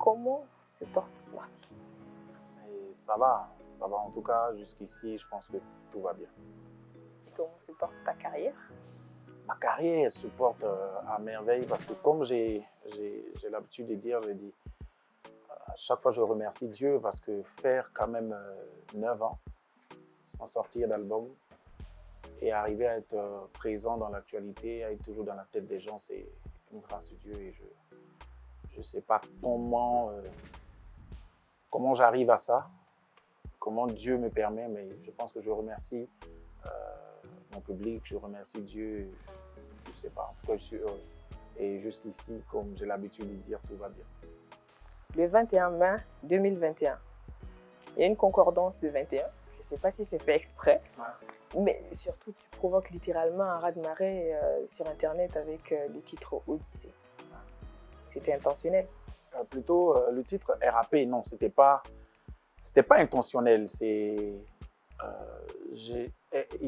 Comment se porte Smarty? Et ça va. En tout cas, jusqu'ici, je pense que tout va bien. Et comment se porte ta carrière? Ma carrière elle se porte à merveille parce que comme j'ai l'habitude de dire, je dis, à chaque fois je remercie Dieu parce que faire quand même 9 ans sans sortir d'album et arriver à être présent dans l'actualité, à être toujours dans la tête des gens, c'est une grâce de Dieu et je ne sais pas comment j'arrive à ça, comment Dieu me permet, mais je pense que je remercie euh, mon public, je remercie Dieu, je ne sais pas, en tout cas je suis heureux. Et jusqu'ici, comme j'ai l'habitude de dire, tout va bien. Le 21 mai 2021, il y a une concordance de 21. Je ne sais pas si c'est fait exprès, mais surtout tu provoques littéralement un raz-de-marée sur Internet avec le titre Odyssée. C'était intentionnel. Plutôt, le titre RAP, non, c'était pas intentionnel. Il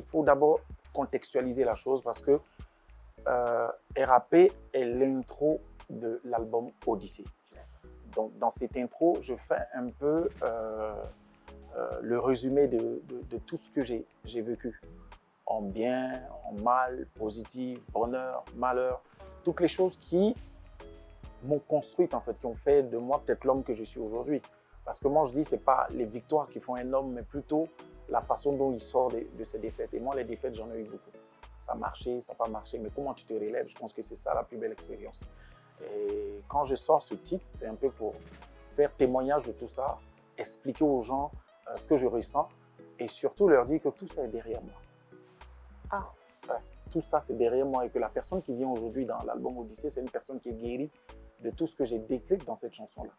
faut d'abord contextualiser la chose parce que RAP est l'intro de l'album Odyssée. Donc, dans cette intro, je fais un peu le résumé de tout ce que j'ai vécu, en bien, en mal, positif, bonheur, malheur, toutes les choses qui m'ont construite en fait, qui ont fait de moi peut-être l'homme que je suis aujourd'hui. Parce que moi je dis c'est pas les victoires qui font un homme, mais plutôt la façon dont il sort de ses défaites. Et moi les défaites j'en ai eu beaucoup. Ça a marché, ça n'a pas marché, mais comment tu te relèves, je pense que c'est ça la plus belle expérience. Et quand je sors ce titre, c'est un peu pour faire témoignage de tout ça, expliquer aux gens ce que je ressens et surtout leur dire que tout ça est derrière moi. Ah. Ouais, tout ça c'est derrière moi et que la personne qui vient aujourd'hui dans l'album Odyssée, c'est une personne qui est guérie de tout ce que j'ai décrit dans cette chanson-là.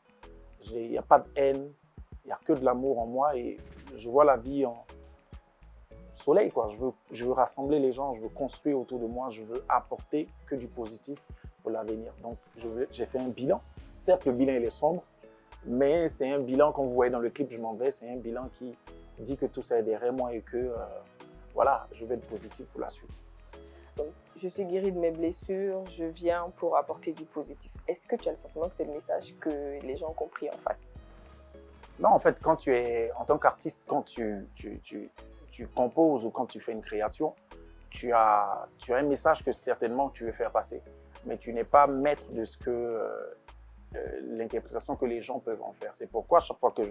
Il n'y a pas de haine, il n'y a que de l'amour en moi et je vois la vie en soleil, quoi. Je veux rassembler les gens, je veux construire autour de moi, je veux apporter que du positif pour l'avenir. Donc j'ai fait un bilan. Certes, le bilan il est sombre, mais c'est un bilan, comme vous voyez dans le clip, je m'en vais, c'est un bilan qui dit que tout ça est derrière moi et que voilà, je vais être positif pour la suite. Donc, je suis guérie de mes blessures, je viens pour apporter du positif. Est-ce que tu as le sentiment que c'est le message que les gens ont compris en face? Non, en fait, quand tu es, en tant qu'artiste, quand tu composes ou quand tu fais une création, tu as un message que certainement tu veux faire passer. Mais tu n'es pas maître de ce que l'interprétation que les gens peuvent en faire. C'est pourquoi chaque fois que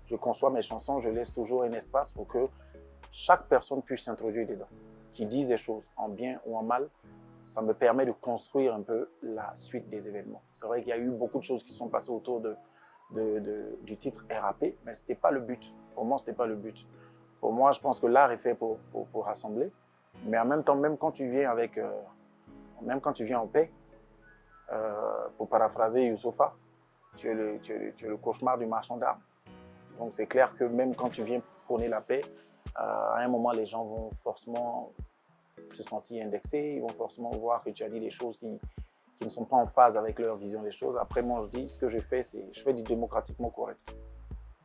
je conçois mes chansons, je laisse toujours un espace pour que chaque personne puisse s'introduire dedans, qui disent des choses en bien ou en mal. Ça me permet de construire un peu la suite des événements. C'est vrai qu'il y a eu beaucoup de choses qui sont passées autour du titre RAP, mais ce n'était pas le but. Pour moi, ce n'était pas le but. Pour moi, je pense que l'art est fait pour rassembler, mais en même temps, même quand tu viens en paix, pour paraphraser Youssoupha, tu es le cauchemar du marchand d'armes. Donc c'est clair que même quand tu viens prôner la paix, à un moment, les gens vont forcément se sentir indexés, ils vont forcément voir que tu as dit des choses qui ne sont pas en phase avec leur vision des choses. Après, moi, je dis, ce que je fais, c'est je fais du démocratiquement correct.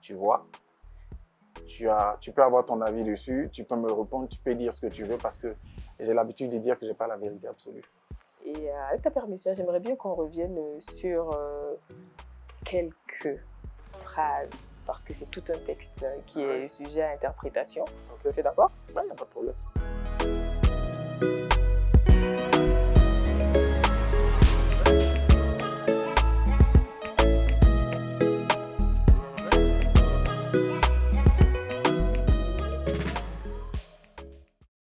Tu vois, tu peux avoir ton avis dessus, tu peux me répondre, tu peux dire ce que tu veux parce que j'ai l'habitude de dire que je n'ai pas la vérité absolue. Et avec ta permission, j'aimerais bien qu'on revienne sur quelques phrases, parce que c'est tout un texte qui est sujet à interprétation. Okay. Tu es d'accord? Il n'y a pas de problème.